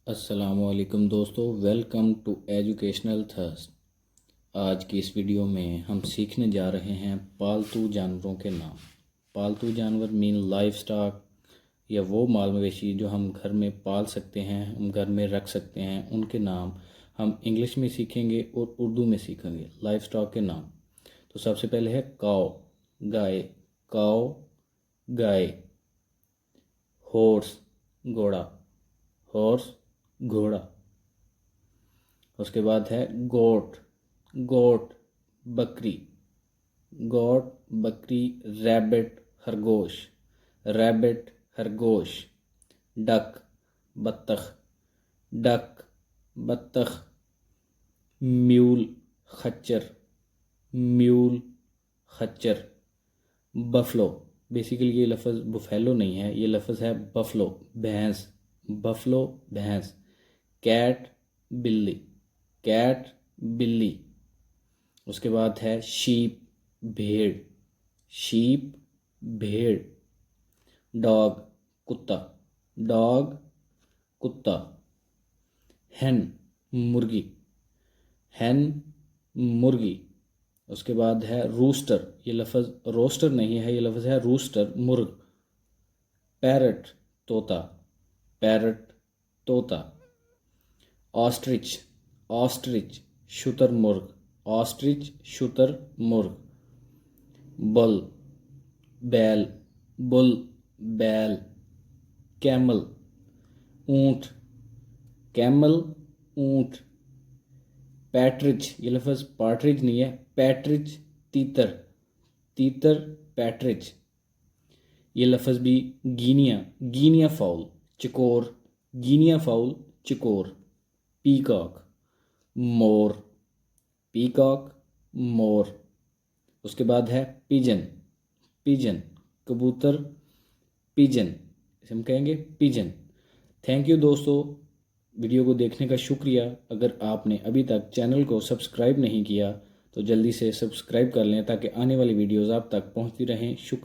السلام علیکم دوستو، ویلکم ٹو ایجوکیشنل تھرسٹ۔ آج کی اس ویڈیو میں ہم سیکھنے جا رہے ہیں پالتو جانوروں کے نام۔ پالتو جانور مین لائف سٹاک، یا وہ مال مویشی جو ہم گھر میں پال سکتے ہیں، ہم گھر میں رکھ سکتے ہیں، ان کے نام ہم انگلش میں سیکھیں گے اور اردو میں سیکھیں گے۔ لائف سٹاک کے نام تو سب سے پہلے ہے کاؤ، گائے، کاؤ گائے۔ ہورس، گھوڑا، ہورس گھوڑا۔ اس کے بعد ہے گوٹ، گوٹ بکری، گوٹ بکری۔ ریبٹ خرگوش، ریبٹ خرگوش۔ ڈک بطخ، ڈک بطخ۔ میول خچر، میول خچر۔ بفلو، بیسیکلی یہ لفظ بفیلو نہیں ہے، یہ لفظ ہے بفلو، بھینس، بفلو بھینس۔ کیٹ بلی، کیٹ بلی۔ اس کے بعد ہے شیپ بھیڑ، شیپ بھیڑ۔ ڈاگ کتا، ڈاگ کتا۔ ہین مرغی، ہین مرغی۔ اس کے بعد ہے روسٹر، یہ لفظ روسٹر نہیں ہے، یہ لفظ ہے روسٹر، مرغ۔ پیرٹ طوطا، پیرٹ طوطا۔ آسٹرچ، آسٹرچ شتر مرغ، آسٹرچ شتر مرغ۔ بل بیل، بل بیل۔ کیمل اونٹ، کیمل اونٹ۔ پیٹرچ، یہ لفظ پارٹرچ نہیں ہے، پیٹرچ تیتر، تیتر پیٹرچ۔ یہ لفظ بھی گینیا، گینیا فاؤل، چکور، گینیا فاؤل چکور۔ پیکاک مور، پیکاک مور۔ اس کے بعد ہے پیجن، پیجن کبوتر، پیجن، اسے ہم کہیں گے پیجن۔ تھینک یو دوستو، ویڈیو کو دیکھنے کا شکریہ۔ اگر آپ نے ابھی تک چینل کو سبسکرائب نہیں کیا تو جلدی سے سبسکرائب کر لیں تاکہ آنے والی ویڈیوز آپ تک پہنچتی رہیں۔ شکریہ۔